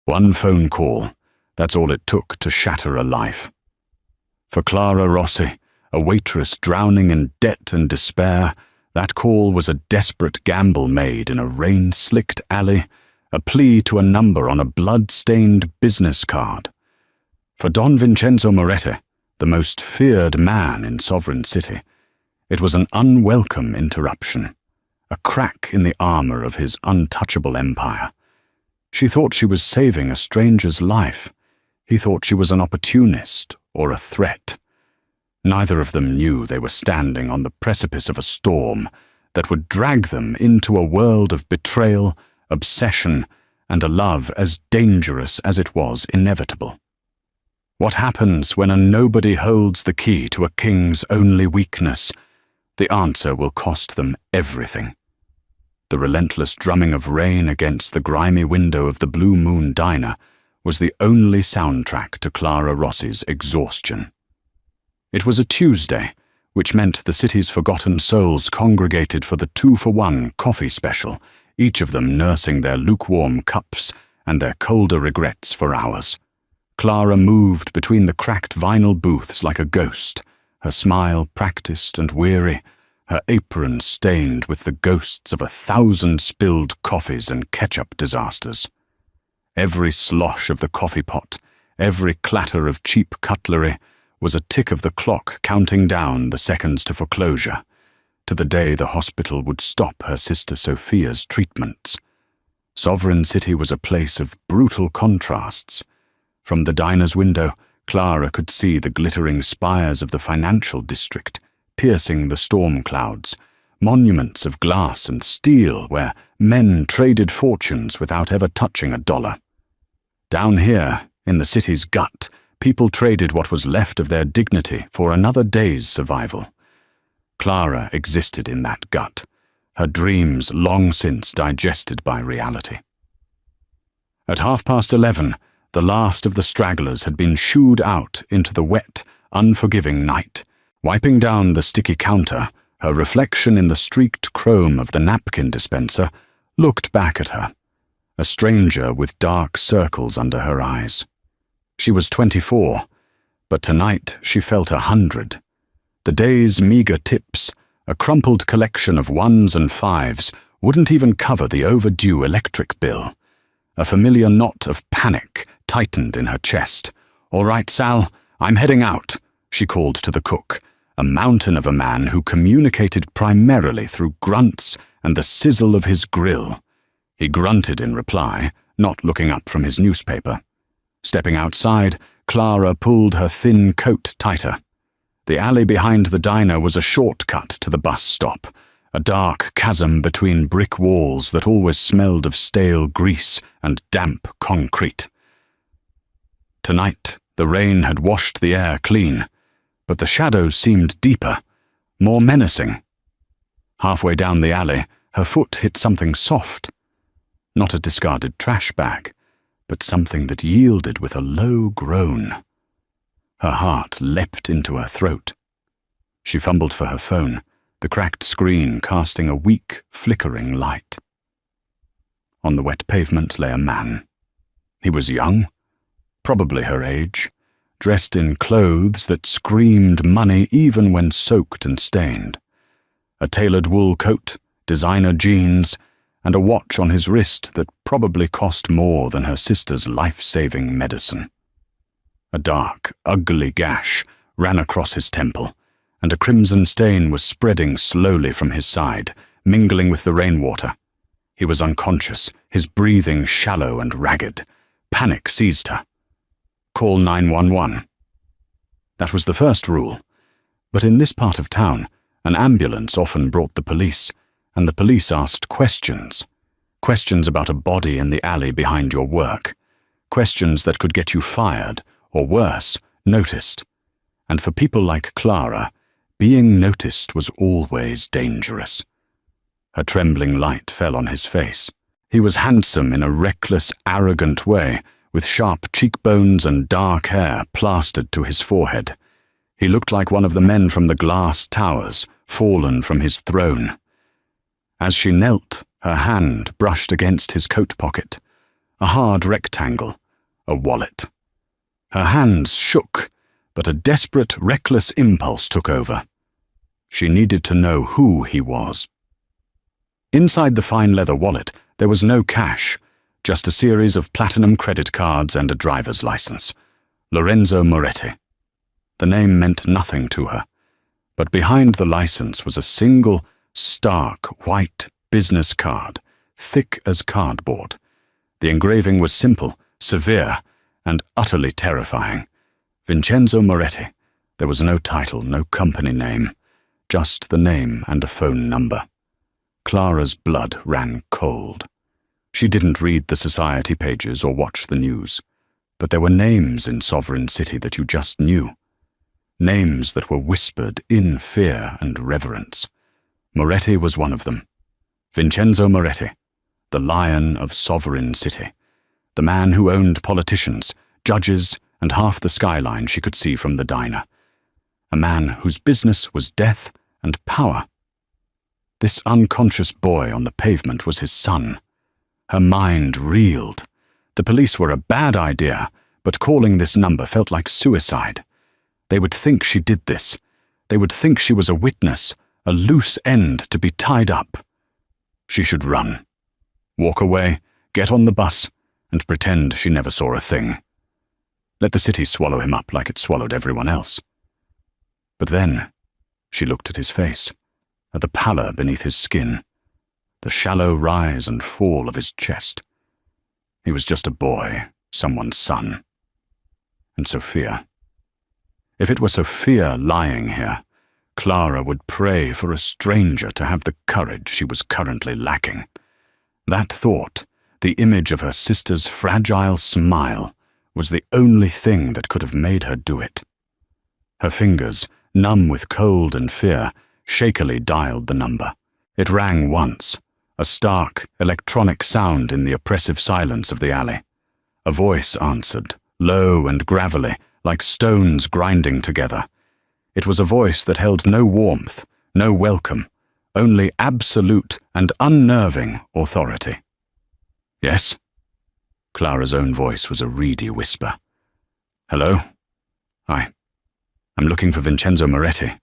One phone call, that's all it took to shatter a life. For Clara Rossi, a waitress drowning in debt and despair, that call was a desperate gamble made in a rain-slicked alley, a plea to a number on a blood-stained business card. For Don Vincenzo Moretti, the most feared man in Sovereign City, it was an unwelcome interruption, a crack in the armor of his untouchable empire. She thought she was saving a stranger's life. He thought she was an opportunist or a threat. Neither of them knew they were standing on the precipice of a storm that would drag them into a world of betrayal, obsession, and a love as dangerous as it was inevitable. What happens when a nobody holds the key to a king's only weakness? The answer will cost them everything. The relentless drumming of rain against the grimy window of the Blue Moon Diner was the only soundtrack to Clara Rossi's exhaustion. It was a Tuesday, which meant the city's forgotten souls congregated for the 2-for-1 coffee special, each of them nursing their lukewarm cups and their colder regrets for hours. Clara moved between the cracked vinyl booths like a ghost, her smile practiced and weary, her apron stained with the ghosts of 1,000 spilled coffees and ketchup disasters. Every slosh of the coffee pot, every clatter of cheap cutlery, was a tick of the clock counting down the seconds to foreclosure, to the day the hospital would stop her sister Sophia's treatments. Sovereign City was a place of brutal contrasts. From the diner's window, Clara could see the glittering spires of the financial district, piercing the storm clouds, monuments of glass and steel where men traded fortunes without ever touching a dollar. Down here, in the city's gut, people traded what was left of their dignity for another day's survival. Clara existed in that gut, her dreams long since digested by reality. At 11:30, the last of the stragglers had been shooed out into the wet, unforgiving night. Wiping down the sticky counter, her reflection in the streaked chrome of the napkin dispenser looked back at her, a stranger with dark circles under her eyes. She was 24, but tonight she felt 100. The day's meager tips, a crumpled collection of 1s and 5s, wouldn't even cover the overdue electric bill. A familiar knot of panic tightened in her chest. "All right, Sal, I'm heading out," she called to the cook, a mountain of a man who communicated primarily through grunts and the sizzle of his grill. He grunted in reply, not looking up from his newspaper. Stepping outside, Clara pulled her thin coat tighter. The alley behind the diner was a shortcut to the bus stop, a dark chasm between brick walls that always smelled of stale grease and damp concrete. Tonight, the rain had washed the air clean, but the shadows seemed deeper, more menacing. Halfway down the alley, her foot hit something soft. Not a discarded trash bag, but something that yielded with a low groan. Her heart leapt into her throat. She fumbled for her phone, the cracked screen casting a weak, flickering light. On the wet pavement lay a man. He was young, probably her age, dressed in clothes that screamed money even when soaked and stained. A tailored wool coat, designer jeans, and a watch on his wrist that probably cost more than her sister's life-saving medicine. A dark, ugly gash ran across his temple, and a crimson stain was spreading slowly from his side, mingling with the rainwater. He was unconscious, his breathing shallow and ragged. Panic seized her. "Call 911. That was the first rule. But in this part of town, an ambulance often brought the police, and the police asked questions. Questions about a body in the alley behind your work. Questions that could get you fired, or worse, noticed. And for people like Clara, being noticed was always dangerous. Her trembling light fell on his face. He was handsome in a reckless, arrogant way, with sharp cheekbones and dark hair plastered to his forehead. He looked like one of the men from the glass towers, fallen from his throne. As she knelt, her hand brushed against his coat pocket. a hard rectangle, a wallet. Her hands shook, but a desperate, reckless impulse took over. She needed to know who he was. Inside the fine leather wallet, there was no cash, just a series of platinum credit cards and a driver's license. Lorenzo Moretti. The name meant nothing to her, but behind the license was a single, stark, white business card, thick as cardboard. The engraving was simple, severe, and utterly terrifying. Vincenzo Moretti. There was no title, no company name, just the name and a phone number. Clara's blood ran cold. She didn't read the society pages or watch the news, but there were names in Sovereign City that you just knew. Names that were whispered in fear and reverence. Moretti was one of them. Vincenzo Moretti, the Lion of Sovereign City, the man who owned politicians, judges, and half the skyline she could see from the diner. A man whose business was death and power. This unconscious boy on the pavement was his son. Her mind reeled. The police were a bad idea, but calling this number felt like suicide. They would think she did this. They would think she was a witness, a loose end to be tied up. She should run. Walk away, get on the bus, and pretend she never saw a thing. Let the city swallow him up like it swallowed everyone else. But then, she looked at his face, at the pallor beneath his skin, the shallow rise and fall of his chest. He was just a boy, someone's son. And Sophia. If it were Sophia lying here, Clara would pray for a stranger to have the courage she was currently lacking. That thought, the image of her sister's fragile smile, was the only thing that could have made her do it. Her fingers, numb with cold and fear, shakily dialed the number. It rang once, a stark, electronic sound in the oppressive silence of the alley. A voice answered, low and gravelly, like stones grinding together. It was a voice that held no warmth, no welcome, only absolute and unnerving authority. Yes? Clara's own voice was a reedy whisper. Hello? I'm looking for Vincenzo Moretti.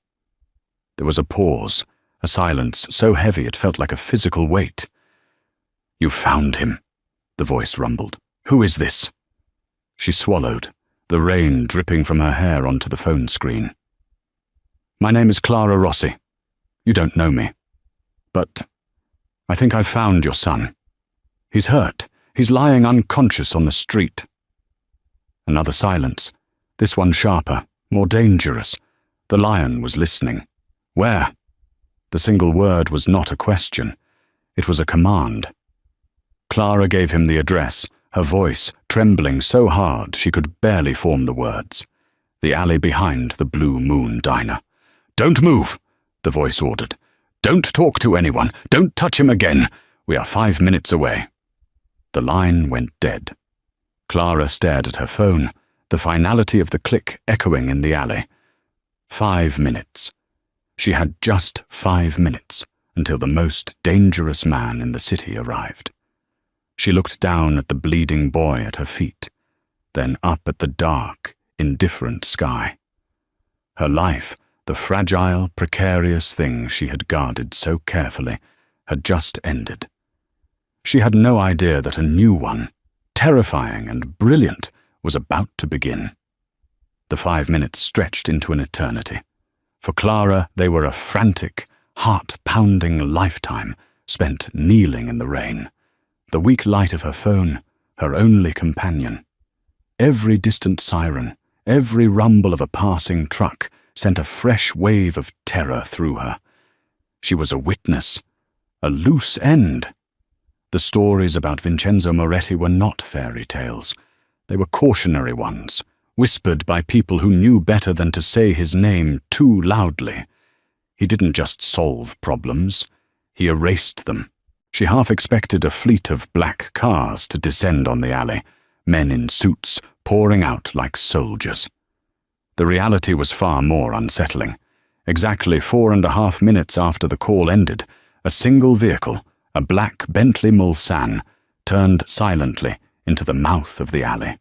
There was a pause, a silence so heavy it felt like a physical weight. You found him, the voice rumbled. Who is this? She swallowed, the rain dripping from her hair onto the phone screen. My name is Clara Rossi. You don't know me. But I think I've found your son. He's hurt. He's lying unconscious on the street. Another silence, this one sharper, more dangerous. The lion was listening. Where? The single word was not a question. It was a command. Clara gave him the address, her voice trembling so hard she could barely form the words. The alley behind the Blue Moon Diner. Don't move, the voice ordered. Don't talk to anyone. Don't touch him again. We are 5 minutes away. The line went dead. Clara stared at her phone, the finality of the click echoing in the alley. 5 minutes. She had just 5 minutes until the most dangerous man in the city arrived. She looked down at the bleeding boy at her feet, then up at the dark, indifferent sky. Her life, the fragile, precarious thing she had guarded so carefully, had just ended. She had no idea that a new one, terrifying and brilliant, was about to begin. The 5 minutes stretched into an eternity. For Clara, they were a frantic, heart-pounding lifetime spent kneeling in the rain. The weak light of her phone, her only companion. Every distant siren, every rumble of a passing truck sent a fresh wave of terror through her. She was a witness, a loose end. The stories about Vincenzo Moretti were not fairy tales. They were cautionary ones, whispered by people who knew better than to say his name too loudly. He didn't just solve problems, he erased them. She half expected a fleet of black cars to descend on the alley, men in suits pouring out like soldiers. The reality was far more unsettling. Exactly 4.5 minutes after the call ended, a single vehicle, a black Bentley Mulsanne, turned silently into the mouth of the alley.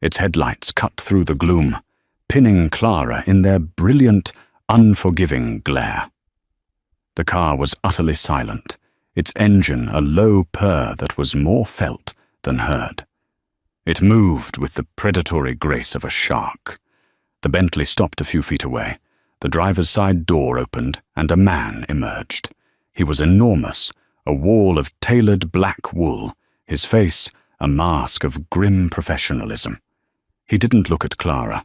Its headlights cut through the gloom, pinning Clara in their brilliant, unforgiving glare. The car was utterly silent, its engine a low purr that was more felt than heard. It moved with the predatory grace of a shark. The Bentley stopped a few feet away. The driver's side door opened and a man emerged. He was enormous, a wall of tailored black wool, his face a mask of grim professionalism. He didn't look at Clara.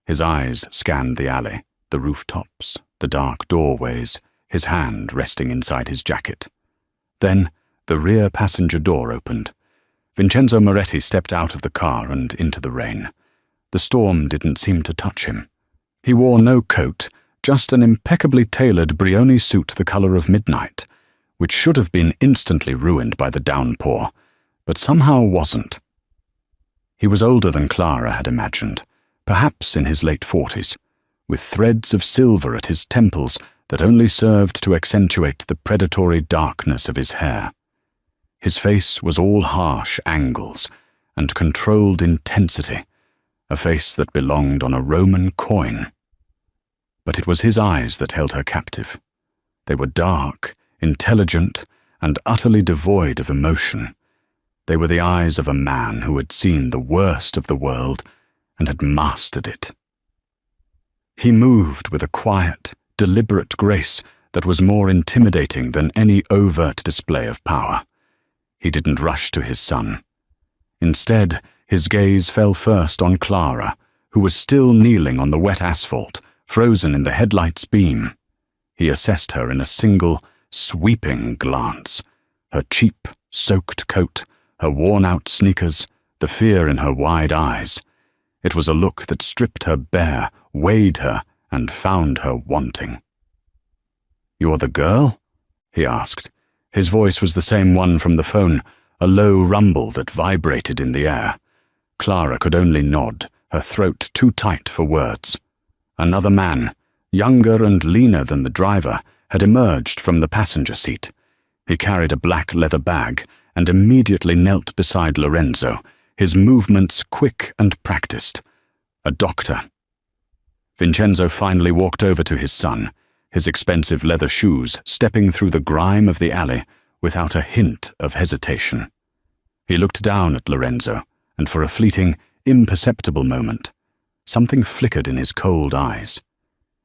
His eyes scanned the alley, the rooftops, the dark doorways, his hand resting inside his jacket. Then the rear passenger door opened. Vincenzo Moretti stepped out of the car and into the rain. The storm didn't seem to touch him. He wore no coat, just an impeccably tailored Brioni suit the color of midnight, which should have been instantly ruined by the downpour, but somehow wasn't. He was older than Clara had imagined, perhaps in his late 40s, with threads of silver at his temples that only served to accentuate the predatory darkness of his hair. His face was all harsh angles and controlled intensity, a face that belonged on a Roman coin. But it was his eyes that held her captive. They were dark, intelligent, and utterly devoid of emotion. They were the eyes of a man who had seen the worst of the world and had mastered it. He moved with a quiet, deliberate grace that was more intimidating than any overt display of power. He didn't rush to his son. Instead, his gaze fell first on Clara, who was still kneeling on the wet asphalt, frozen in the headlight's beam. He assessed her in a single, sweeping glance. Her cheap, soaked coat, her worn-out sneakers, the fear in her wide eyes. It was a look that stripped her bare, weighed her, and found her wanting. "You're the girl?" he asked. His voice was the same one from the phone, a low rumble that vibrated in the air. Clara could only nod, her throat too tight for words. Another man, younger and leaner than the driver, had emerged from the passenger seat. He carried a black leather bag and immediately knelt beside Lorenzo, his movements quick and practiced. A doctor. Vincenzo finally walked over to his son, his expensive leather shoes stepping through the grime of the alley without a hint of hesitation. He looked down at Lorenzo, and for a fleeting, imperceptible moment, something flickered in his cold eyes.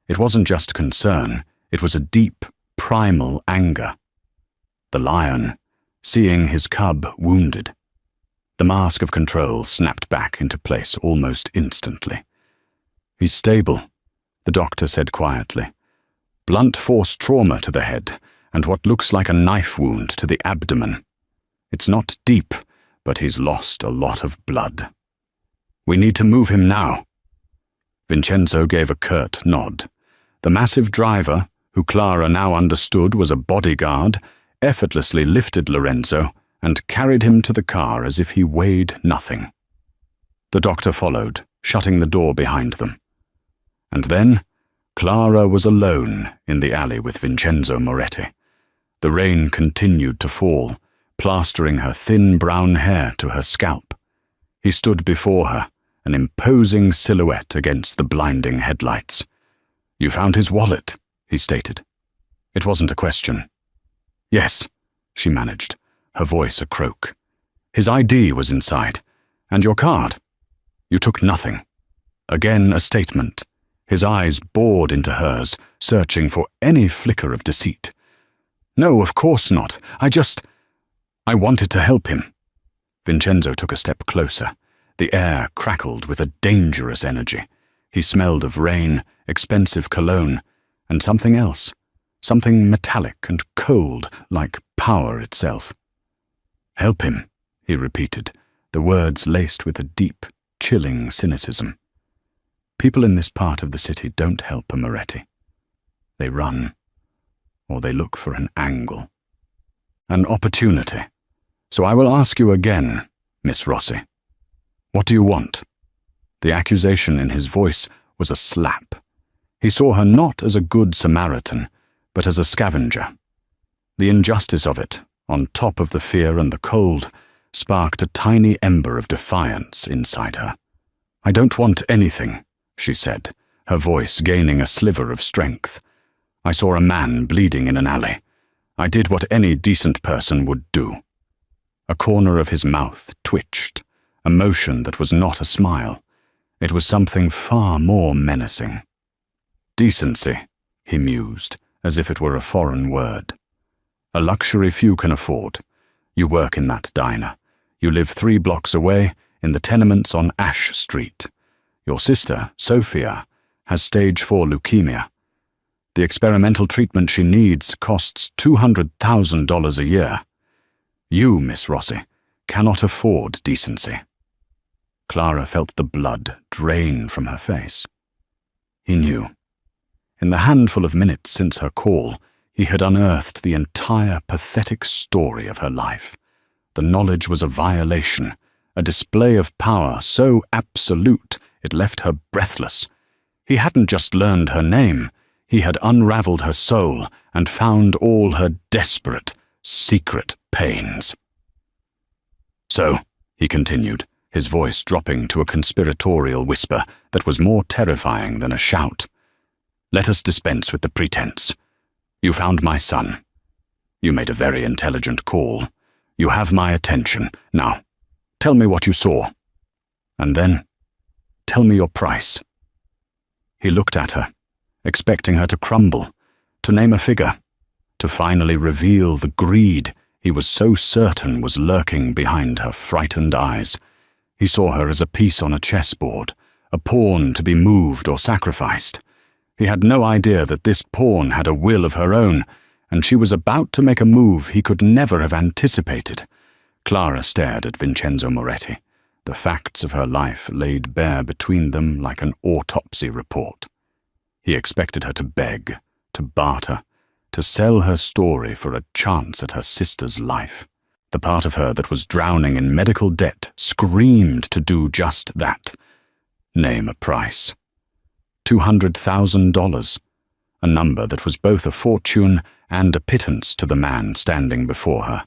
It wasn't just concern, it was a deep, primal anger. The lion, seeing his cub wounded. The mask of control snapped back into place almost instantly. "He's stable," the doctor said quietly. "Blunt force trauma to the head, and what looks like a knife wound to the abdomen. It's not deep, but he's lost a lot of blood. We need to move him now." Vincenzo gave a curt nod. The massive driver, who Clara now understood was a bodyguard, effortlessly lifted Lorenzo and carried him to the car as if he weighed nothing. The doctor followed, shutting the door behind them. And then, Clara was alone in the alley with Vincenzo Moretti. The rain continued to fall, plastering her thin brown hair to her scalp. He stood before her, an imposing silhouette against the blinding headlights. "You found his wallet," he stated. It wasn't a question. "Yes," she managed, her voice a croak. "His ID was inside. And your card. You took nothing." Again a statement. His eyes bored into hers, searching for any flicker of deceit. "No, of course not. I wanted to help him." Vincenzo took a step closer. The air crackled with a dangerous energy. He smelled of rain, expensive cologne, and something else, something metallic and cold like power itself. "Help him," he repeated, the words laced with a deep, chilling cynicism. People in this part of the city don't help a Moretti. They run, or they look for an angle. An opportunity. "So I will ask you again, Miss Rossi. What do you want?" The accusation in his voice was a slap. He saw her not as a good Samaritan, but as a scavenger. The injustice of it, on top of the fear and the cold, sparked a tiny ember of defiance inside her. "I don't want anything," she said, her voice gaining a sliver of strength. "I saw a man bleeding in an alley. I did what any decent person would do." A corner of his mouth twitched, a motion that was not a smile. It was something far more menacing. "Decency," he mused, as if it were a foreign word. "A luxury few can afford. You work in that diner. You live 3 blocks away, in the tenements on Ash Street. Your sister, Sophia, has stage 4 leukemia. The experimental treatment she needs costs $200,000 a year. You, Miss Rossi, cannot afford decency." Clara felt the blood drain from her face. He knew. In the handful of minutes since her call, he had unearthed the entire pathetic story of her life. The knowledge was a violation, a display of power so absolute it left her breathless. He hadn't just learned her name, he had unraveled her soul and found all her desperate, secret pains. "So," he continued, his voice dropping to a conspiratorial whisper that was more terrifying than a shout, "let us dispense with the pretense. You found my son. You made a very intelligent call. You have my attention. Now, tell me what you saw. And then, tell me your price." He looked at her, expecting her to crumble, to name a figure, to finally reveal the greed he was so certain was lurking behind her frightened eyes. He saw her as a piece on a chessboard, a pawn to be moved or sacrificed. He had no idea that this pawn had a will of her own, and she was about to make a move he could never have anticipated. Clara stared at Vincenzo Moretti, the facts of her life laid bare between them like an autopsy report. He expected her to beg, to barter, to sell her story for a chance at her sister's life. The part of her that was drowning in medical debt screamed to do just that. Name a price. $200,000, a number that was both a fortune and a pittance to the man standing before her.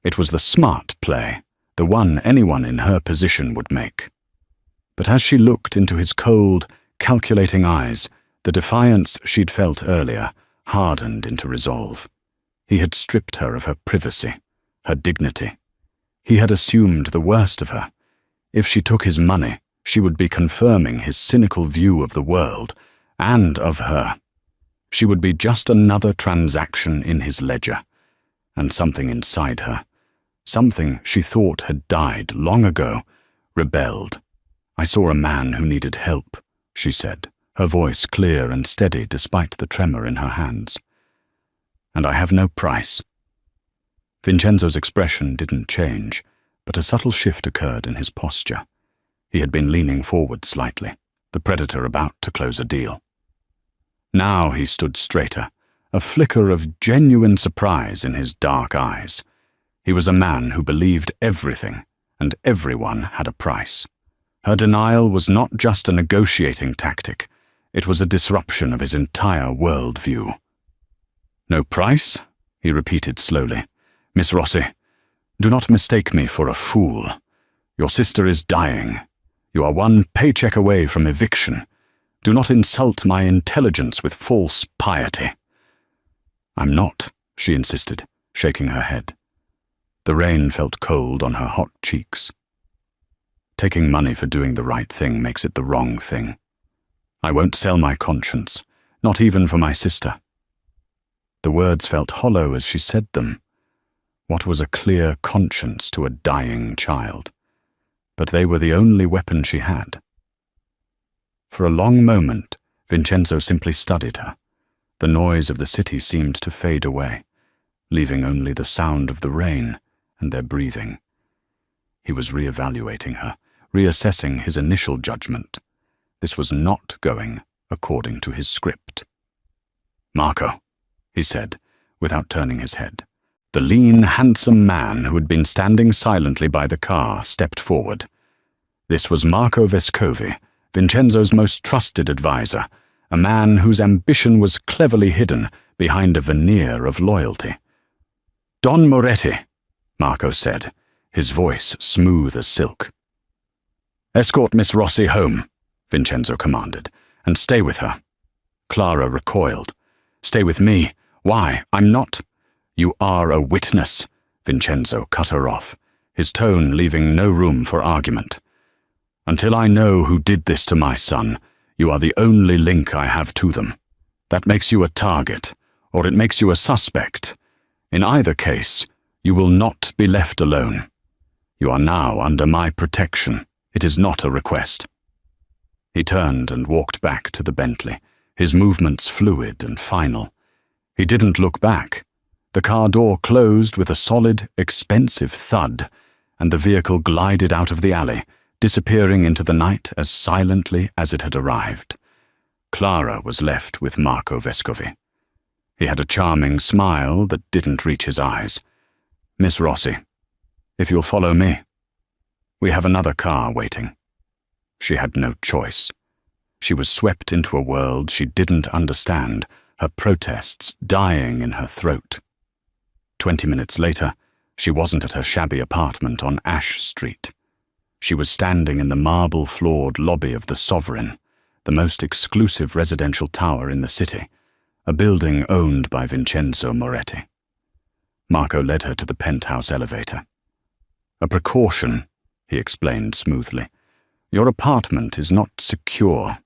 It was the smart play, the one anyone in her position would make. But as she looked into his cold, calculating eyes, the defiance she'd felt earlier hardened into resolve. He had stripped her of her privacy, her dignity. He had assumed the worst of her. If she took his money, she would be confirming his cynical view of the world and of her. She would be just another transaction in his ledger. And something inside her, something she thought had died long ago, rebelled. "I saw a man who needed help," she said, her voice clear and steady despite the tremor in her hands. "And I have no price." Vincenzo's expression didn't change, but a subtle shift occurred in his posture. He had been leaning forward slightly, the predator about to close a deal. Now he stood straighter, a flicker of genuine surprise in his dark eyes. He was a man who believed everything, and everyone had a price. Her denial was not just a negotiating tactic, it was a disruption of his entire worldview. "No price?" he repeated slowly. "Miss Rossi, do not mistake me for a fool. Your sister is dying. You are one paycheck away from eviction. Do not insult my intelligence with false piety." "I'm not," she insisted, shaking her head. The rain felt cold on her hot cheeks. "Taking money for doing the right thing makes it the wrong thing. I won't sell my conscience, not even for my sister." The words felt hollow as she said them. What was a clear conscience to a dying child? But they were the only weapon she had. For a long moment, Vincenzo simply studied her. The noise of the city seemed to fade away, leaving only the sound of the rain and their breathing. He was reevaluating her, reassessing his initial judgment. This was not going according to his script. "Marco," he said, without turning his head. The lean, handsome man who had been standing silently by the car stepped forward. This was Marco Vescovi, Vincenzo's most trusted advisor, a man whose ambition was cleverly hidden behind a veneer of loyalty. "Don Moretti," Marco said, his voice smooth as silk. "Escort Miss Rossi home," Vincenzo commanded, "and stay with her." Clara recoiled. "Stay with me? Why? I'm not—" "You are a witness," Vincenzo cut her off, his tone leaving no room for argument. "Until I know who did this to my son, you are the only link I have to them. That makes you a target, or it makes you a suspect. In either case, you will not be left alone. You are now under my protection. It is not a request." He turned and walked back to the Bentley, his movements fluid and final. He didn't look back. The car door closed with a solid, expensive thud, and the vehicle glided out of the alley, disappearing into the night as silently as it had arrived. Clara was left with Marco Vescovi. He had a charming smile that didn't reach his eyes. "Miss Rossi, if you'll follow me. We have another car waiting." She had no choice. She was swept into a world she didn't understand, her protests dying in her throat. 20 minutes later, she wasn't at her shabby apartment on Ash Street. She was standing in the marble-floored lobby of the Sovereign, the most exclusive residential tower in the city, a building owned by Vincenzo Moretti. Marco led her to the penthouse elevator. "A precaution," he explained smoothly. "Your apartment is not secure.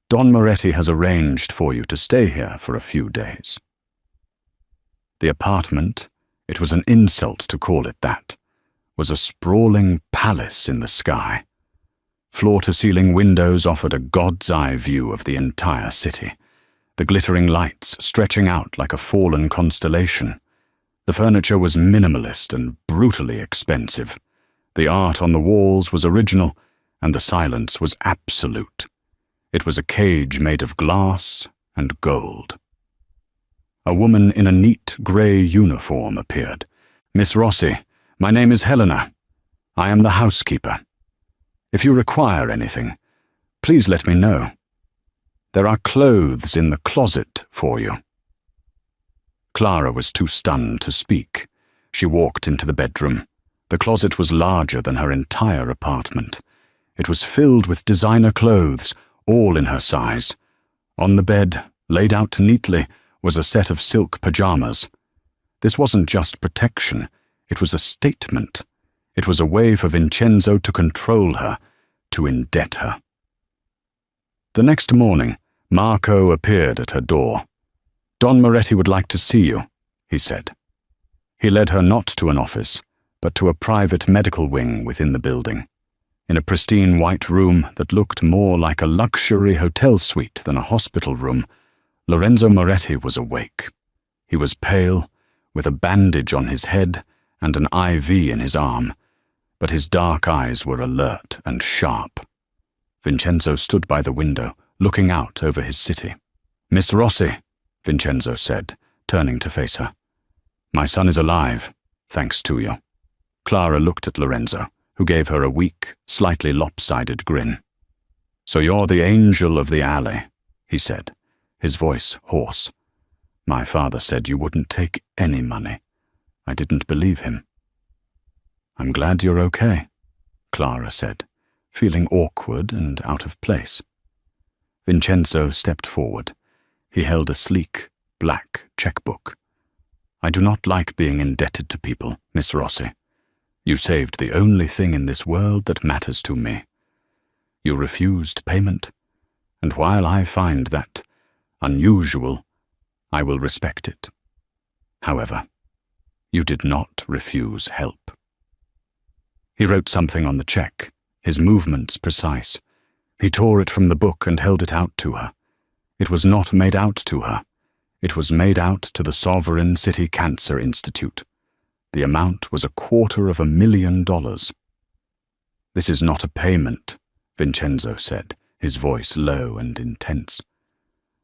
Don Moretti has arranged for you to stay here for a few days." The apartment, it was an insult to call it that, was a sprawling palace in the sky. Floor-to-ceiling windows offered a god's-eye view of the entire city, the glittering lights stretching out like a fallen constellation. The furniture was minimalist and brutally expensive. The art on the walls was original, and the silence was absolute. It was a cage made of glass and gold. A woman in a neat grey uniform appeared. "Miss Rossi, my name is Helena. I am the housekeeper. If you require anything, please let me know. There are clothes in the closet for you." Clara was too stunned to speak. She walked into the bedroom. The closet was larger than her entire apartment. It was filled with designer clothes, all in her size. On the bed, laid out neatly, was a set of silk pajamas. This wasn't just protection, it was a statement. It was a way for Vincenzo to control her, to indebt her. The next morning, Marco appeared at her door. "Don Moretti would like to see you," he said. He led her not to an office, but to a private medical wing within the building. In a pristine white room that looked more like a luxury hotel suite than a hospital room, Lorenzo Moretti was awake. He was pale, with a bandage on his head and an IV in his arm, but his dark eyes were alert and sharp. Vincenzo stood by the window, looking out over his city. "Miss Rossi," Vincenzo said, turning to face her. "My son is alive, thanks to you." Clara looked at Lorenzo, who gave her a weak, slightly lopsided grin. "So you're the angel of the alley," he said, his voice hoarse. "My father said you wouldn't take any money. I didn't believe him." "I'm glad you're okay," Clara said, feeling awkward and out of place. Vincenzo stepped forward. He held a sleek, black checkbook. "I do not like being indebted to people, Miss Rossi. You saved the only thing in this world that matters to me. You refused payment, and while I find that unusual, I will respect it. However, you did not refuse help." He wrote something on the check, his movements precise. He tore it from the book and held it out to her. It was not made out to her. It was made out to the Sovereign City Cancer Institute. The amount was $250,000. "This is not a payment," Vincenzo said, his voice low and intense.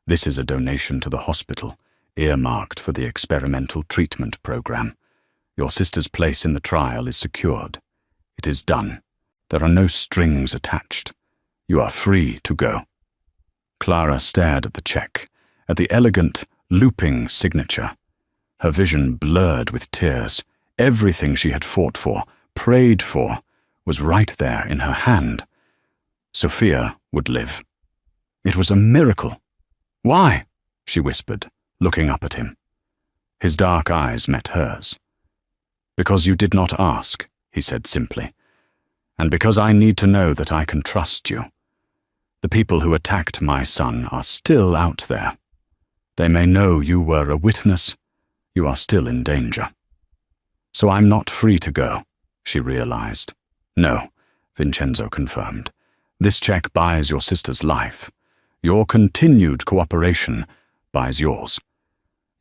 "This is a donation to the hospital, earmarked for the experimental treatment program. Your sister's place in the trial is secured. It is done. There are no strings attached. You are free to go." Clara stared at the check, at the elegant, looping signature. Her vision blurred with tears. Everything she had fought for, prayed for, was right there in her hand. Sophia would live. It was a miracle. "Why?" she whispered, looking up at him. His dark eyes met hers. "Because you did not ask," he said simply, "and because I need to know that I can trust you. The people who attacked my son are still out there. They may know you were a witness. You are still in danger." "So I'm not free to go," she realized. "No," Vincenzo confirmed. "This check buys your sister's life. Your continued cooperation buys yours.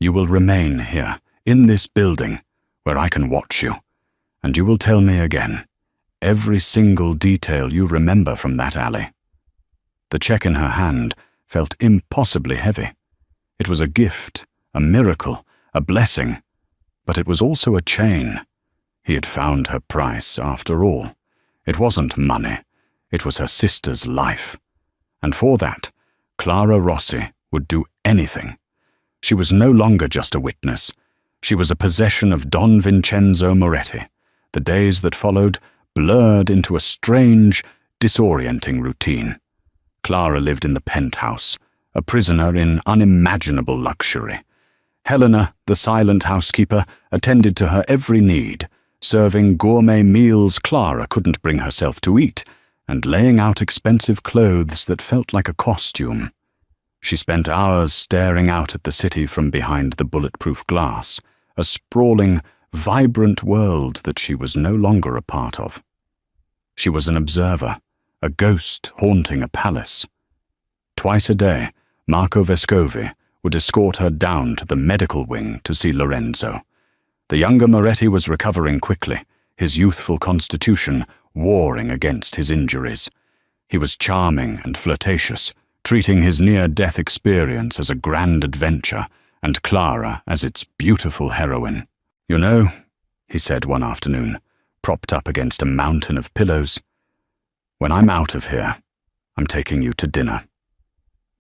You will remain here, in this building, where I can watch you, and you will tell me again every single detail you remember from that alley." The check in her hand felt impossibly heavy. It was a gift, a miracle, a blessing, but it was also a chain. He had found her price after all. It wasn't money, it was her sister's life. And for that, Clara Rossi would do anything. She was no longer just a witness. She was a possession of Don Vincenzo Moretti. The days that followed blurred into a strange, disorienting routine. Clara lived in the penthouse, a prisoner in unimaginable luxury. Helena, the silent housekeeper, attended to her every need, serving gourmet meals Clara couldn't bring herself to eat, and laying out expensive clothes that felt like a costume. She spent hours staring out at the city from behind the bulletproof glass, a sprawling, vibrant world that she was no longer a part of. She was an observer, a ghost haunting a palace. Twice a day, Marco Vescovi would escort her down to the medical wing to see Lorenzo. The younger Moretti was recovering quickly, his youthful constitution warring against his injuries. He was charming and flirtatious, treating his near-death experience as a grand adventure and Clara as its beautiful heroine. "You know," he said one afternoon, propped up against a mountain of pillows, "when I'm out of here, I'm taking you to dinner.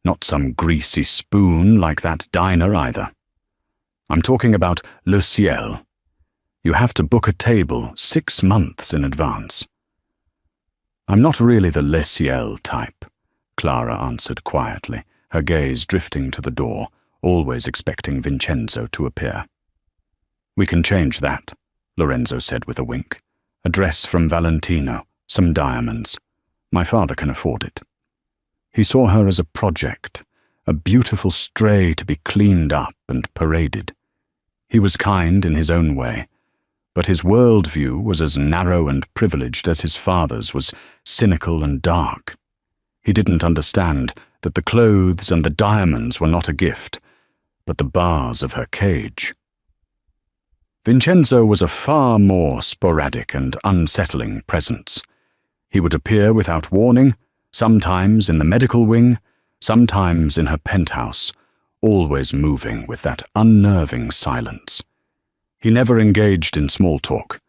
Not some greasy spoon like that diner either. I'm talking about Le Ciel. You have to book a table 6 months in advance." "I'm not really the Le Ciel type," Clara answered quietly, her gaze drifting to the door, always expecting Vincenzo to appear. "We can change that," Lorenzo said with a wink. "A dress from Valentino, some diamonds. My father can afford it." He saw her as a project, a beautiful stray to be cleaned up and paraded. He was kind in his own way, but his worldview was as narrow and privileged as his father's was cynical and dark. He didn't understand that the clothes and the diamonds were not a gift, but the bars of her cage. Vincenzo was a far more sporadic and unsettling presence. He would appear without warning, sometimes in the medical wing, sometimes in her penthouse, always moving with that unnerving silence. He never engaged in small talk.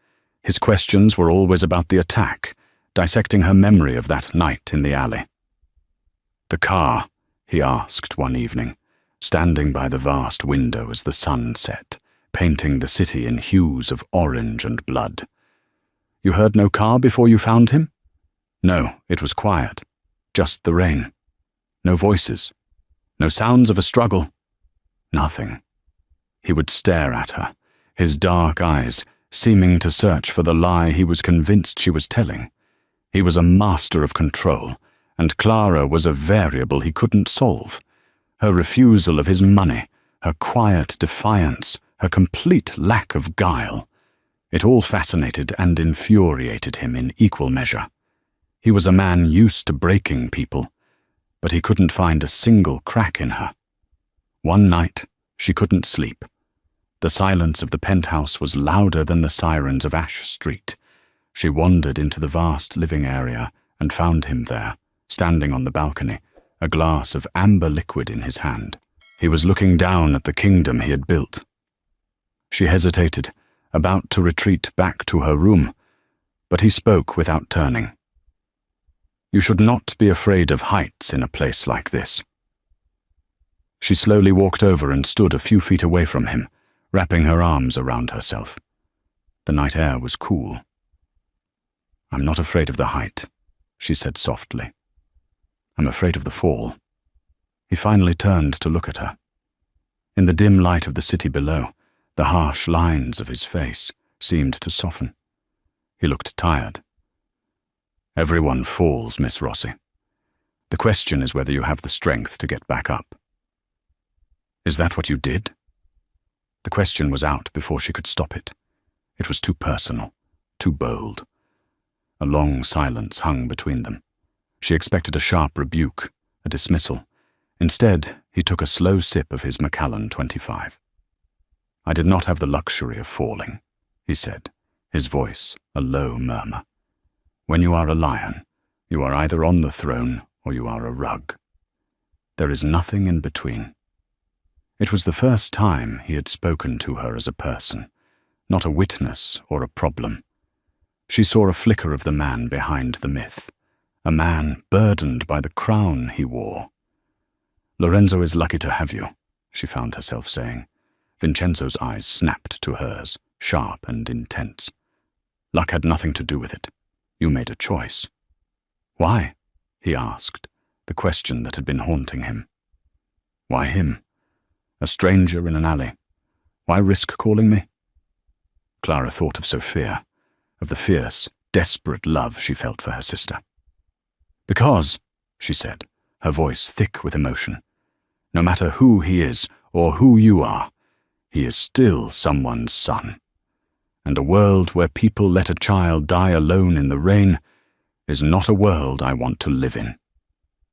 His questions were always about the attack, dissecting her memory of that night in the alley. "The car," he asked one evening, standing by the vast window as the sun set, painting the city in hues of orange and blood. "You heard no car before you found him?" "No, it was quiet. Just the rain. No voices. No sounds of a struggle. Nothing." He would stare at her, his dark eyes seeming to search for the lie he was convinced she was telling. He was a master of control, and Clara was a variable he couldn't solve. Her refusal of his money, her quiet defiance, her complete lack of guile. It all fascinated and infuriated him in equal measure. He was a man used to breaking people, but he couldn't find a single crack in her. One night, she couldn't sleep. The silence of the penthouse was louder than the sirens of Ash Street. She wandered into the vast living area and found him there, standing on the balcony, a glass of amber liquid in his hand. He was looking down at the kingdom he had built. She hesitated, about to retreat back to her room, but he spoke without turning. "You should not be afraid of heights in a place like this." She slowly walked over and stood a few feet away from him, wrapping her arms around herself. The night air was cool. "I'm not afraid of the height," she said softly. "I'm afraid of the fall." He finally turned to look at her. In the dim light of the city below, the harsh lines of his face seemed to soften. He looked tired. "Everyone falls, Miss Rossi. The question is whether you have the strength to get back up." "Is that what you did?" The question was out before she could stop it. It was too personal, too bold. A long silence hung between them. She expected a sharp rebuke, a dismissal. Instead, he took a slow sip of his Macallan 25. "I did not have the luxury of falling," he said, his voice a low murmur. "When you are a lion, you are either on the throne or you are a rug. There is nothing in between." It was the first time he had spoken to her as a person, not a witness or a problem. She saw a flicker of the man behind the myth, a man burdened by the crown he wore. "Lorenzo is lucky to have you," she found herself saying. Vincenzo's eyes snapped to hers, sharp and intense. "Luck had nothing to do with it. You made a choice." "Why?" he asked, the question that had been haunting him. "Why him? A stranger in an alley. Why risk calling me?" Clara thought of Sophia, of the fierce, desperate love she felt for her sister. "Because," she said, her voice thick with emotion, "no matter who he is or who you are, he is still someone's son. And a world where people let a child die alone in the rain is not a world I want to live in."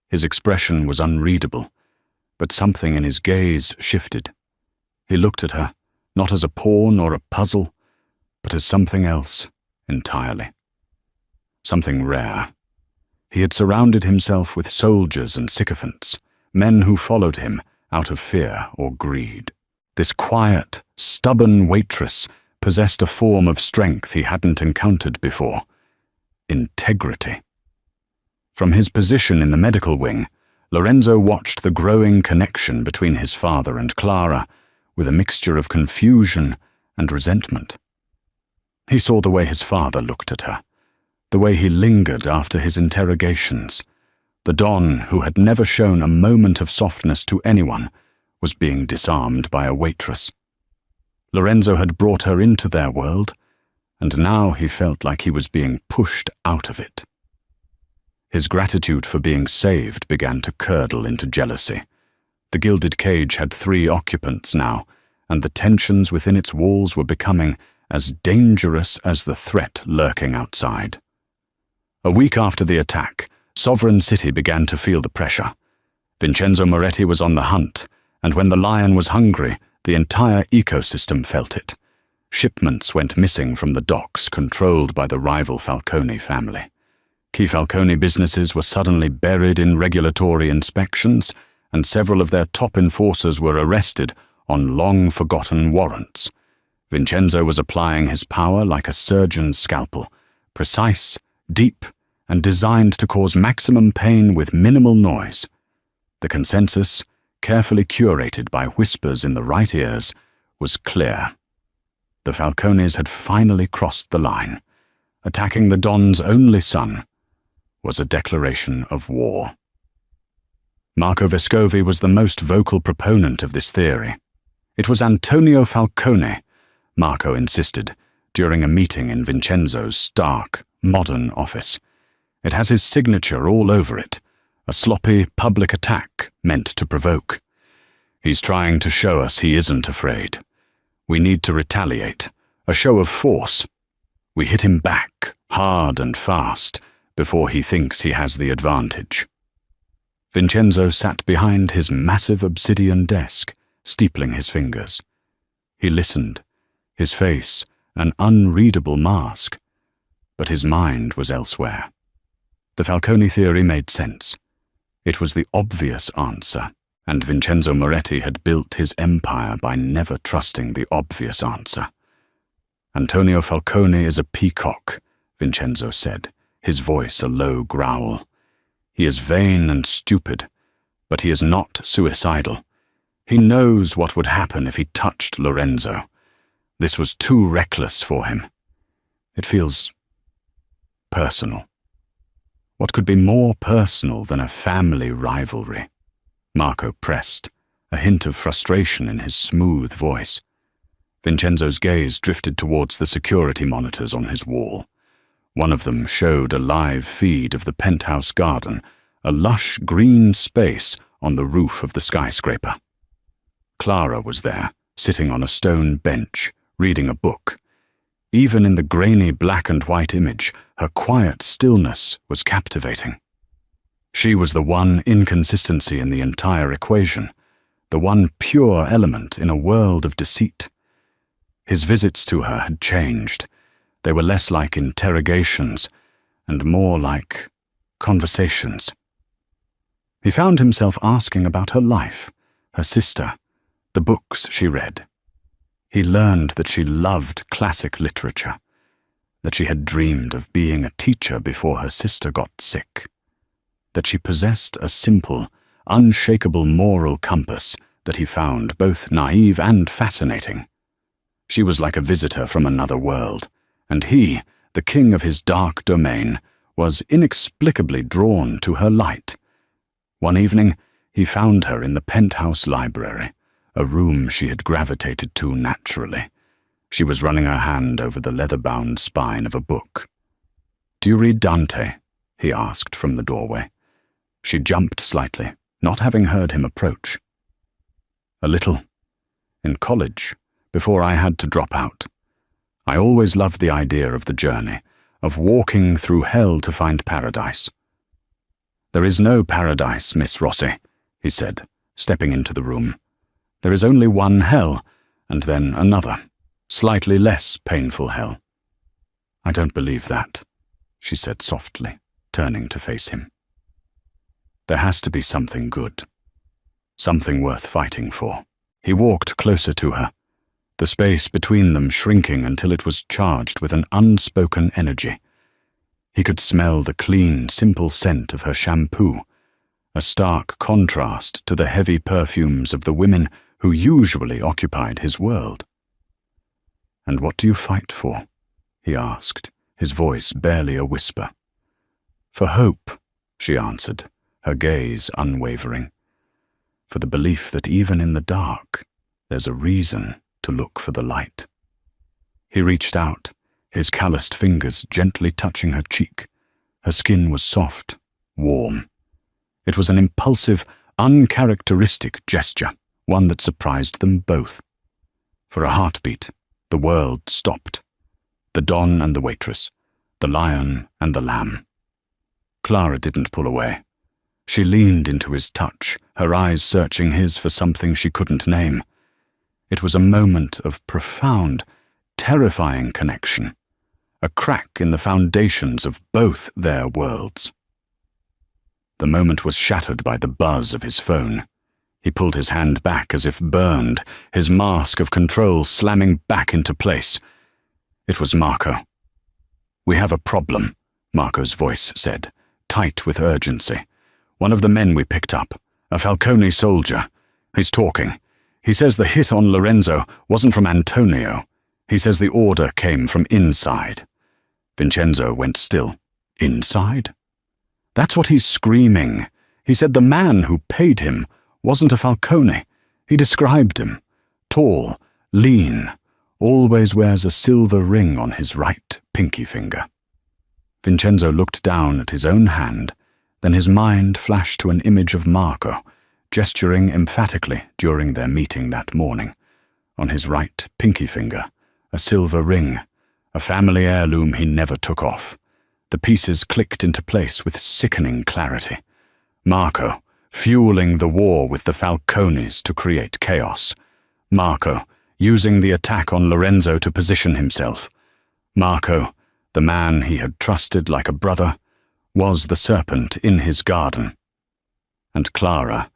His expression was unreadable, but something in his gaze shifted. He looked at her, not as a pawn or a puzzle, but as something else entirely. Something rare. He had surrounded himself with soldiers and sycophants, men who followed him out of fear or greed. This quiet, stubborn waitress possessed a form of strength he hadn't encountered before. Integrity. From his position in the medical wing, Lorenzo watched the growing connection between his father and Clara with a mixture of confusion and resentment. He saw the way his father looked at her, the way he lingered after his interrogations. The Don, who had never shown a moment of softness to anyone, was being disarmed by a waitress. Lorenzo had brought her into their world, and now he felt like he was being pushed out of it. His gratitude for being saved began to curdle into jealousy. The gilded cage had 3 occupants now, and the tensions within its walls were becoming as dangerous as the threat lurking outside. A week after the attack, Sovereign City began to feel the pressure. Vincenzo Moretti was on the hunt, and when the lion was hungry, the entire ecosystem felt it. Shipments went missing from the docks controlled by the rival Falcone family. Key Falcone businesses were suddenly buried in regulatory inspections, and several of their top enforcers were arrested on long-forgotten warrants. Vincenzo was applying his power like a surgeon's scalpel, precise, deep, and designed to cause maximum pain with minimal noise. The consensus, carefully curated by whispers in the right ears, was clear. The Falcones had finally crossed the line. Attacking the Don's only son was a declaration of war. Marco Vescovi was the most vocal proponent of this theory. It was Antonio Falcone, Marco insisted, during a meeting in Vincenzo's stark, modern office. It has his signature all over it, a sloppy public attack meant to provoke. He's trying to show us he isn't afraid. We need to retaliate, a show of force. We hit him back, hard and fast, before he thinks he has the advantage. Vincenzo sat behind his massive obsidian desk, steepling his fingers. He listened, his face an unreadable mask, but his mind was elsewhere. The Falcone theory made sense. It was the obvious answer, and Vincenzo Moretti had built his empire by never trusting the obvious answer. Antonio Falcone is a peacock, Vincenzo said, his voice a low growl. He is vain and stupid, but he is not suicidal. He knows what would happen if he touched Lorenzo. This was too reckless for him. It feels personal. What could be more personal than a family rivalry? Marco pressed, a hint of frustration in his smooth voice. Vincenzo's gaze drifted towards the security monitors on his wall. One of them showed a live feed of the penthouse garden, a lush green space on the roof of the skyscraper. Clara was there, sitting on a stone bench, reading a book. Even in the grainy black and white image, her quiet stillness was captivating. She was the one inconsistency in the entire equation, the one pure element in a world of deceit. His visits to her had changed. They were less like interrogations and more like conversations. He found himself asking about her life, her sister, the books she read. He learned that she loved classic literature, that she had dreamed of being a teacher before her sister got sick, that she possessed a simple, unshakable moral compass that he found both naive and fascinating. She was like a visitor from another world, and he, the king of his dark domain, was inexplicably drawn to her light. One evening, he found her in the penthouse library, a room she had gravitated to naturally. She was running her hand over the leather-bound spine of a book. "Do you read Dante?" he asked from the doorway. She jumped slightly, not having heard him approach. "A little. In college, before I had to drop out. I always loved the idea of the journey, of walking through hell to find paradise." "There is no paradise, Miss Rossi," he said, stepping into the room. "There is only one hell, and then another, slightly less painful hell." "I don't believe that," she said softly, turning to face him. "There has to be something good, something worth fighting for." He walked closer to her, the space between them shrinking until it was charged with an unspoken energy. He could smell the clean, simple scent of her shampoo, a stark contrast to the heavy perfumes of the women who usually occupied his world. "And what do you fight for?" he asked, his voice barely a whisper. "For hope," she answered, her gaze unwavering. "For the belief that even in the dark, there's a reason to look for the light." He reached out, his calloused fingers gently touching her cheek. Her skin was soft, warm. It was an impulsive, uncharacteristic gesture, one that surprised them both. For a heartbeat, the world stopped. The Don and the Waitress, the lion and the lamb. Clara didn't pull away. She leaned into his touch, her eyes searching his for something she couldn't name. It was a moment of profound, terrifying connection, a crack in the foundations of both their worlds. The moment was shattered by the buzz of his phone. He pulled his hand back as if burned, his mask of control slamming back into place. It was Marco. "We have a problem," Marco's voice said, tight with urgency. "One of the men we picked up, a Falcone soldier. He's talking. He says the hit on Lorenzo wasn't from Antonio. He says the order came from inside." Vincenzo went still. "Inside?" "That's what he's screaming. He said the man who paid him wasn't a Falcone. He described him. Tall, lean, always wears a silver ring on his right pinky finger." Vincenzo looked down at his own hand, then his mind flashed to an image of Marco, gesturing emphatically during their meeting that morning. On his right pinky finger, a silver ring, a family heirloom he never took off. The pieces clicked into place with sickening clarity. Marco, fueling the war with the Falcones to create chaos. Marco, using the attack on Lorenzo to position himself. Marco, the man he had trusted like a brother, was the serpent in his garden. And Clara,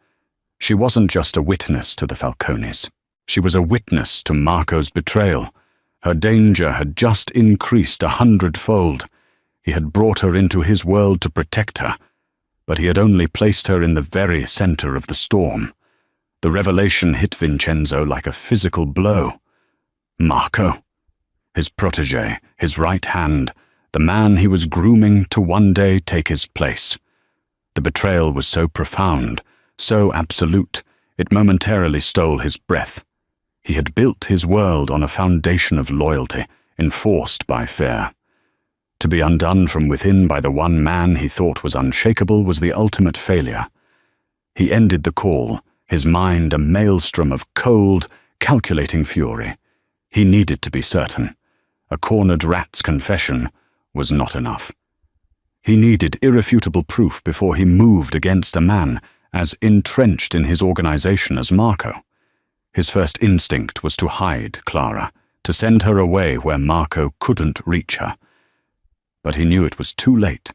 she wasn't just a witness to the Falcones. She was a witness to Marco's betrayal. Her danger had just increased 100-fold. He had brought her into his world to protect her, but he had only placed her in the very center of the storm. The revelation hit Vincenzo like a physical blow. Marco, his protégé, his right hand, the man he was grooming to one day take his place. The betrayal was so profound, so absolute, it momentarily stole his breath. He had built his world on a foundation of loyalty, enforced by fear. To be undone from within by the one man he thought was unshakable was the ultimate failure. He ended the call, his mind a maelstrom of cold, calculating fury. He needed to be certain. A cornered rat's confession was not enough. He needed irrefutable proof before he moved against a man as entrenched in his organization as Marco. His first instinct was to hide Clara, to send her away where Marco couldn't reach her. But he knew it was too late.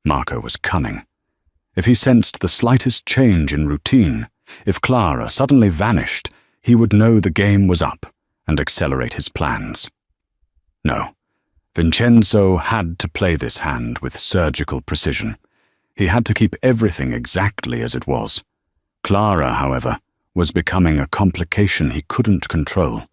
Marco was cunning. If he sensed the slightest change in routine, if Clara suddenly vanished, he would know the game was up and accelerate his plans. No, Vincenzo had to play this hand with surgical precision. He had to keep everything exactly as it was. Clara, however, was becoming a complication he couldn't control.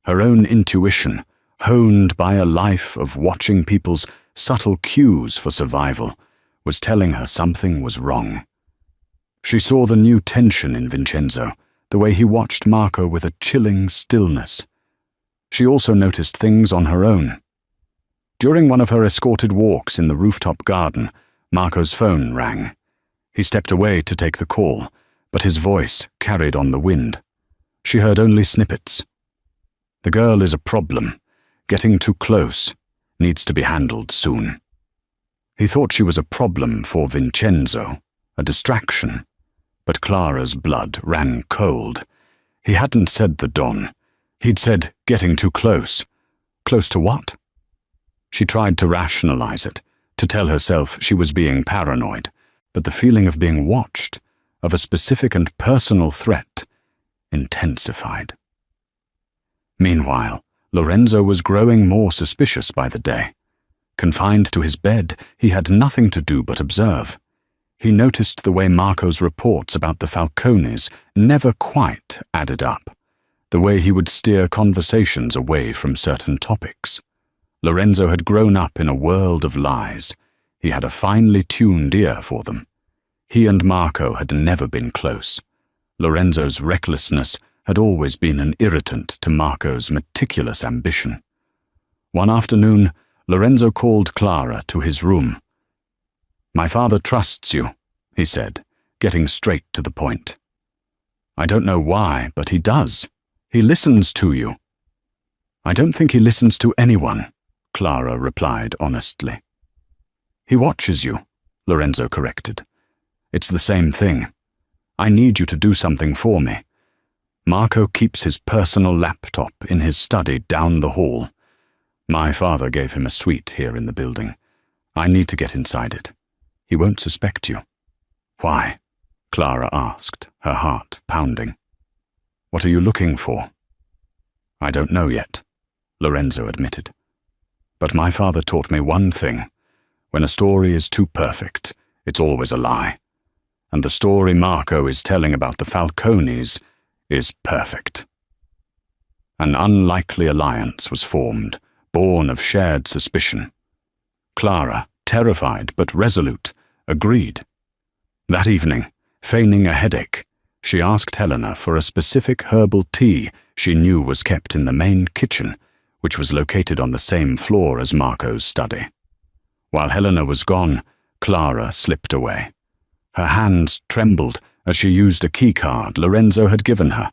Her own intuition, honed by a life of watching people's subtle cues for survival, was telling her something was wrong. She saw the new tension in Vincenzo, the way he watched Marco with a chilling stillness. She also noticed things on her own. During one of her escorted walks in the rooftop garden, Marco's phone rang. He stepped away to take the call, but his voice carried on the wind. She heard only snippets. The girl is a problem. Getting too close. Needs to be handled soon. He thought she was a problem for Vincenzo, a distraction. But Clara's blood ran cold. He hadn't said the Don. He'd said getting too close. Close to what? She tried to rationalize it, to tell herself she was being paranoid, but the feeling of being watched, of a specific and personal threat, intensified. Meanwhile, Lorenzo was growing more suspicious by the day. Confined to his bed, he had nothing to do but observe. He noticed the way Marco's reports about the Falcones never quite added up, the way he would steer conversations away from certain topics. Lorenzo had grown up in a world of lies. He had a finely tuned ear for them. He and Marco had never been close. Lorenzo's recklessness had always been an irritant to Marco's meticulous ambition. One afternoon, Lorenzo called Clara to his room. "My father trusts you," he said, getting straight to the point. "I don't know why, but he does. He listens to you." "I don't think he listens to anyone," Clara replied honestly. "He watches you," Lorenzo corrected. "It's the same thing. I need you to do something for me. Marco keeps his personal laptop in his study down the hall. My father gave him a suite here in the building. I need to get inside it. He won't suspect you." "Why?" Clara asked, her heart pounding. "What are you looking for?" "I don't know yet," Lorenzo admitted. "But my father taught me one thing. When a story is too perfect, it's always a lie. And the story Marco is telling about the Falcones is perfect." An unlikely alliance was formed, born of shared suspicion. Clara, terrified but resolute, agreed. That evening, feigning a headache, she asked Helena for a specific herbal tea she knew was kept in the main kitchen, which was located on the same floor as Marco's study. While Helena was gone, Clara slipped away. Her hands trembled as she used a key card Lorenzo had given her,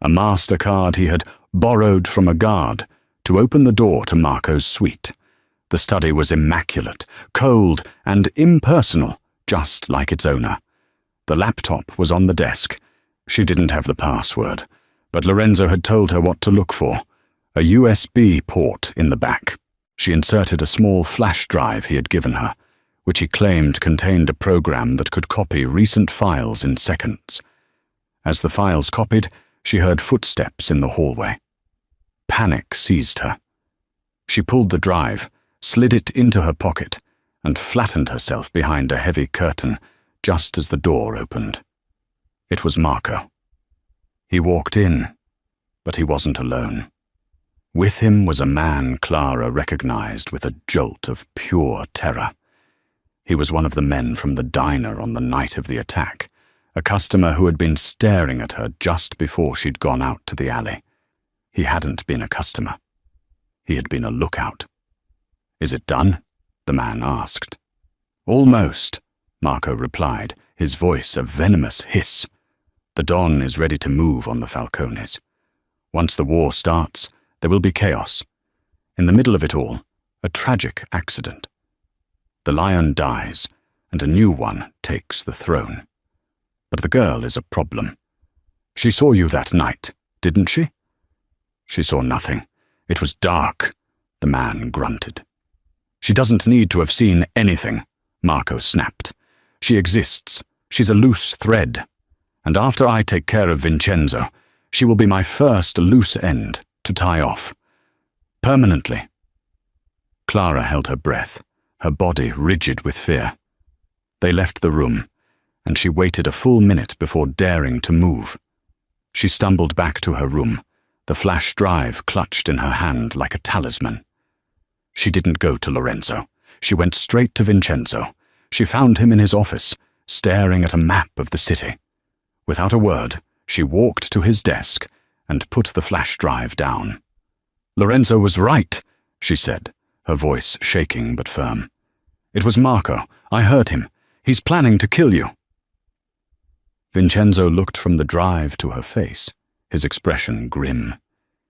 a MasterCard he had borrowed from a guard, to open the door to Marco's suite. The study was immaculate, cold, and impersonal, just like its owner. The laptop was on the desk. She didn't have the password, but Lorenzo had told her what to look for. A USB port in the back. She inserted a small flash drive he had given her, which he claimed contained a program that could copy recent files in seconds. As the files copied, she heard footsteps in the hallway. Panic seized her. She pulled the drive, slid it into her pocket, and flattened herself behind a heavy curtain just as the door opened. It was Marco. He walked in, but he wasn't alone. With him was a man Clara recognized with a jolt of pure terror. He was one of the men from the diner on the night of the attack, a customer who had been staring at her just before she'd gone out to the alley. He hadn't been a customer. He had been a lookout. "Is it done?" the man asked. "Almost," Marco replied, his voice a venomous hiss. "The Don is ready to move on the Falcones. Once the war starts, there will be chaos. In the middle of it all, a tragic accident. The lion dies, and a new one takes the throne. But the girl is a problem. She saw you that night, didn't she?" "She saw nothing. It was dark," the man grunted. "She doesn't need to have seen anything," Marco snapped. "She exists. She's a loose thread. And after I take care of Vincenzo, she will be my first loose end to tie off. Permanently." Clara held her breath, her body rigid with fear. They left the room, and she waited a full minute before daring to move. She stumbled back to her room, the flash drive clutched in her hand like a talisman. She didn't go to Lorenzo. She went straight to Vincenzo. She found him in his office, staring at a map of the city. Without a word, she walked to his desk and put the flash drive down. "Lorenzo was right," she said, her voice shaking but firm. "It was Marco. I heard him. He's planning to kill you." Vincenzo looked from the drive to her face, his expression grim.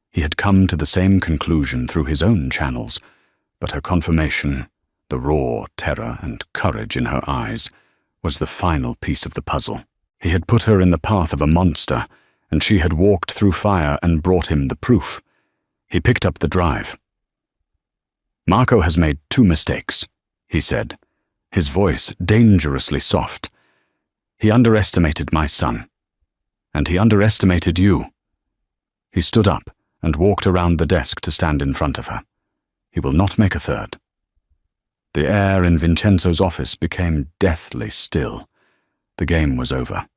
He had come to the same conclusion through his own channels, but her confirmation, the raw terror and courage in her eyes, was the final piece of the puzzle. He had put her in the path of a monster, and she had walked through fire and brought him the proof. He picked up the drive. "Marco has made 2 mistakes," he said, his voice dangerously soft. "He underestimated my son, and he underestimated you." He stood up and walked around the desk to stand in front of her. "He will not make a third." The air in Vincenzo's office became deathly still. The game was over.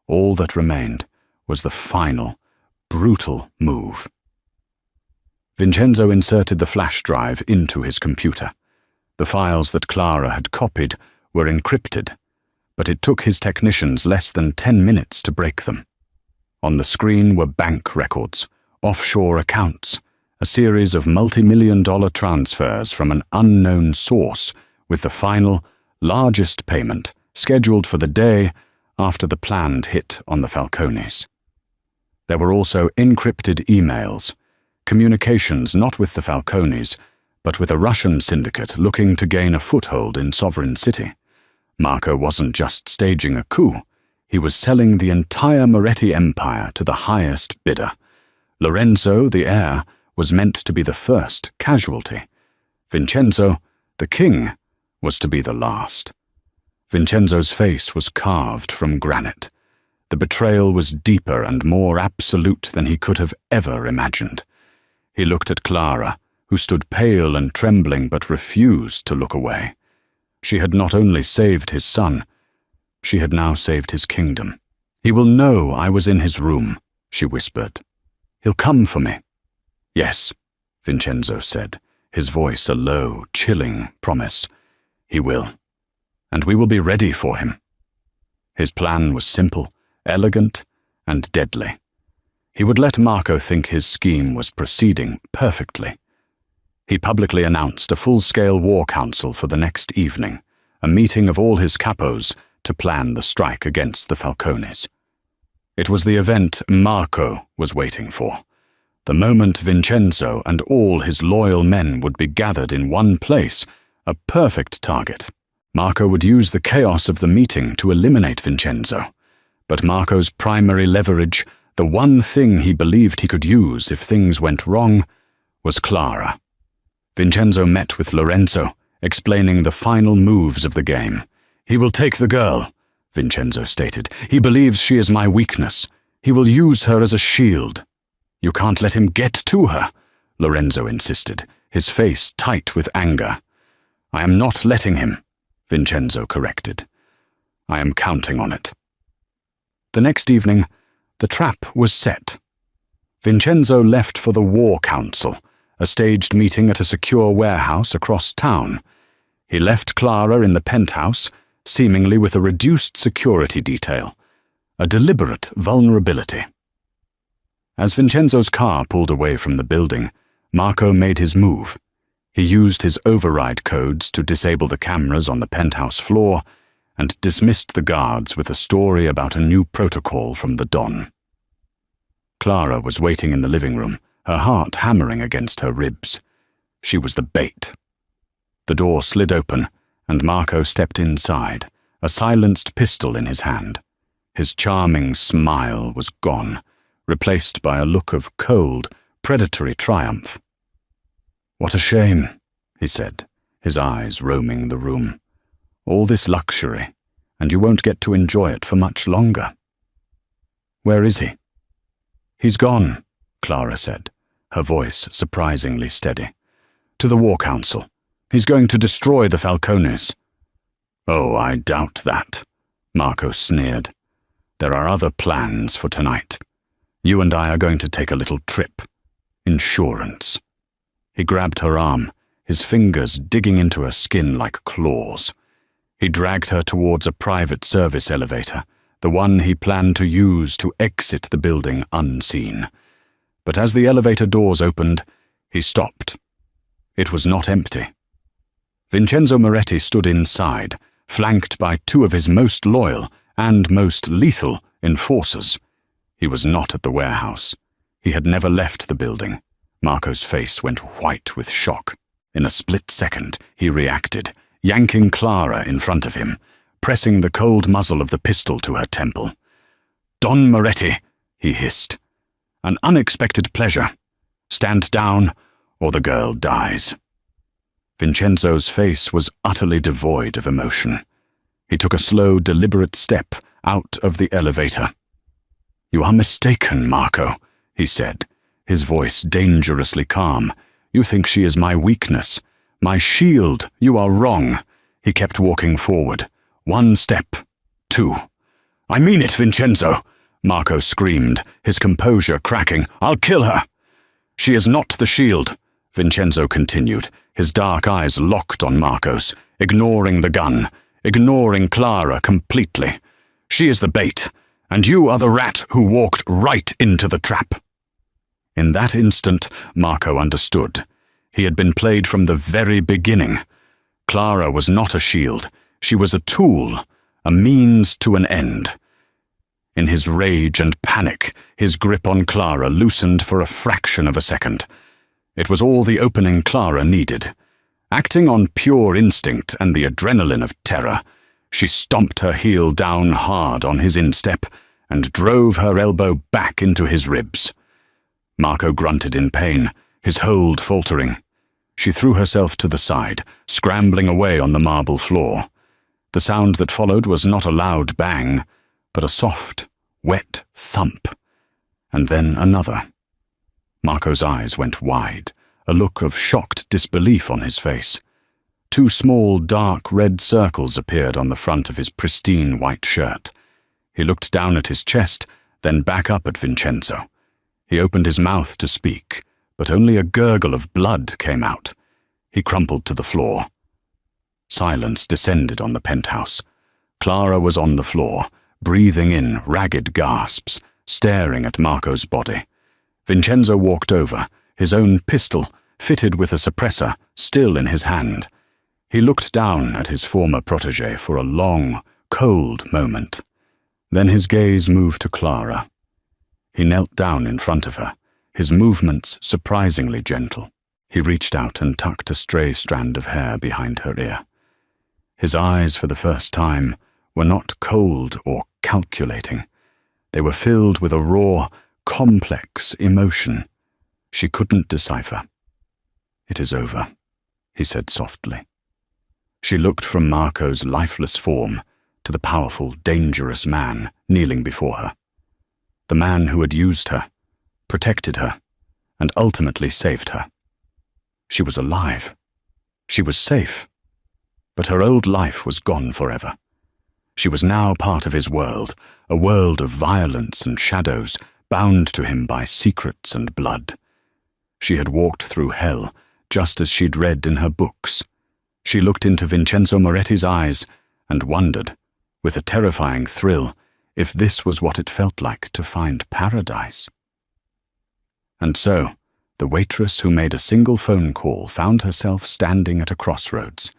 All that remained was the final, brutal move. Vincenzo inserted the flash drive into his computer. The files that Clara had copied were encrypted, but it took his technicians less than 10 minutes to break them. On the screen were bank records, offshore accounts, a series of multi-million-dollar transfers from an unknown source, with the final, largest payment scheduled for the day after the planned hit on the Falcones. There were also encrypted emails, communications not with the Falcones, but with a Russian syndicate looking to gain a foothold in Sovereign City. Marco wasn't just staging a coup, he was selling the entire Moretti Empire to the highest bidder. Lorenzo, the heir, was meant to be the first casualty. Vincenzo, the king, was to be the last. Vincenzo's face was carved from granite. The betrayal was deeper and more absolute than he could have ever imagined. He looked at Clara, who stood pale and trembling but refused to look away. She had not only saved his son, she had now saved his kingdom. "He will know I was in his room," she whispered. "He'll come for me." "Yes," Vincenzo said, his voice a low, chilling promise. "He will. And we will be ready for him." His plan was simple, elegant, and deadly. He would let Marco think his scheme was proceeding perfectly. He publicly announced a full-scale war council for the next evening, a meeting of all his capos to plan the strike against the Falcones. It was the event Marco was waiting for. The moment Vincenzo and all his loyal men would be gathered in one place, a perfect target. Marco would use the chaos of the meeting to eliminate Vincenzo. But Marco's primary leverage, the one thing he believed he could use if things went wrong, was Clara. Vincenzo met with Lorenzo, explaining the final moves of the game. "He will take the girl," Vincenzo stated. "He believes she is my weakness. He will use her as a shield." "You can't let him get to her," Lorenzo insisted, his face tight with anger. "I am not letting him," Vincenzo corrected. "I am counting on it." The next evening, the trap was set. Vincenzo left for the War Council, a staged meeting at a secure warehouse across town. He left Clara in the penthouse, seemingly with a reduced security detail, a deliberate vulnerability. As Vincenzo's car pulled away from the building, Marco made his move. He used his override codes to disable the cameras on the penthouse floor and dismissed the guards with a story about a new protocol from the Don. Clara was waiting in the living room, her heart hammering against her ribs. She was the bait. The door slid open, and Marco stepped inside, a silenced pistol in his hand. His charming smile was gone, replaced by a look of cold, predatory triumph. "What a shame," he said, his eyes roaming the room. "All this luxury, and you won't get to enjoy it for much longer." "Where is he?" "He's gone," Clara said, her voice surprisingly steady. "To the War Council. He's going to destroy the Falcones." "Oh, I doubt that," Marco sneered. "There are other plans for tonight. You and I are going to take a little trip. Insurance." He grabbed her arm, his fingers digging into her skin like claws. He dragged her towards a private service elevator, the one he planned to use to exit the building unseen. But as the elevator doors opened, he stopped. It was not empty. Vincenzo Moretti stood inside, flanked by two of his most loyal and most lethal enforcers. He was not at the warehouse. He had never left the building. Marco's face went white with shock. In a split second, he reacted, yanking Clara in front of him, pressing the cold muzzle of the pistol to her temple. "Don Moretti," he hissed. "An unexpected pleasure. Stand down, or the girl dies." Vincenzo's face was utterly devoid of emotion. He took a slow, deliberate step out of the elevator. "You are mistaken, Marco," he said, his voice dangerously calm. "You think she is my weakness, my shield. You are wrong." He kept walking forward. One step, two. "I mean it, Vincenzo," Marco screamed, his composure cracking. "I'll kill her." "She is not the shield," Vincenzo continued, his dark eyes locked on Marco's, ignoring the gun, ignoring Clara completely. "She is the bait, and you are the rat who walked right into the trap." In that instant, Marco understood. He had been played from the very beginning. Clara was not a shield. She was a tool, a means to an end. In his rage and panic, his grip on Clara loosened for a fraction of a second. It was all the opening Clara needed. Acting on pure instinct and the adrenaline of terror, she stomped her heel down hard on his instep and drove her elbow back into his ribs. Marco grunted in pain, his hold faltering. She threw herself to the side, scrambling away on the marble floor. The sound that followed was not a loud bang, but a soft, wet thump, and then another. Marco's eyes went wide, a look of shocked disbelief on his face. Two small, dark red circles appeared on the front of his pristine white shirt. He looked down at his chest, then back up at Vincenzo. He opened his mouth to speak, but only a gurgle of blood came out. He crumpled to the floor. Silence descended on the penthouse. Clara was on the floor, breathing in ragged gasps, staring at Marco's body. Vincenzo walked over, his own pistol, fitted with a suppressor, still in his hand. He looked down at his former protégé for a long, cold moment. Then his gaze moved to Clara. He knelt down in front of her, his movements surprisingly gentle. He reached out and tucked a stray strand of hair behind her ear. His eyes, for the first time, were not cold or calculating. They were filled with a raw, complex emotion she couldn't decipher. "It is over," he said softly. She looked from Marco's lifeless form to the powerful, dangerous man kneeling before her. The man who had used her, protected her, and ultimately saved her. She was alive. She was safe. But her old life was gone forever. She was now part of his world, a world of violence and shadows, bound to him by secrets and blood. She had walked through hell, just as she'd read in her books. She looked into Vincenzo Moretti's eyes and wondered, with a terrifying thrill, if this was what it felt like to find paradise. And so, the waitress who made a single phone call found herself standing at a crossroads.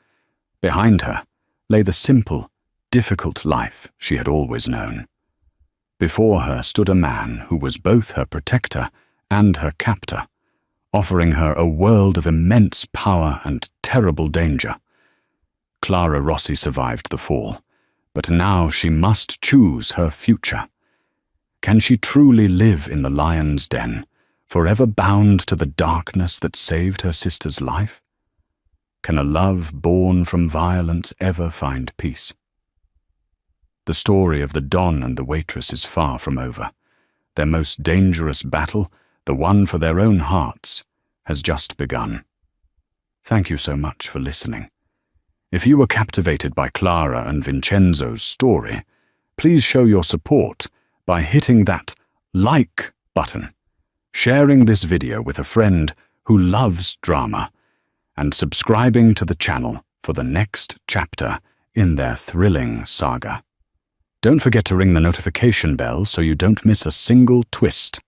Behind her lay the simple, difficult life she had always known. Before her stood a man who was both her protector and her captor, offering her a world of immense power and terrible danger. Clara Rossi survived the fall, but now she must choose her future. Can she truly live in the lion's den, forever bound to the darkness that saved her sister's life? Can a love born from violence ever find peace? The story of the Don and the waitress is far from over. Their most dangerous battle, the one for their own hearts, has just begun. Thank you so much for listening. If you were captivated by Clara and Vincenzo's story, please show your support by hitting that like button, sharing this video with a friend who loves drama, and subscribing to the channel for the next chapter in their thrilling saga. Don't forget to ring the notification bell so you don't miss a single twist.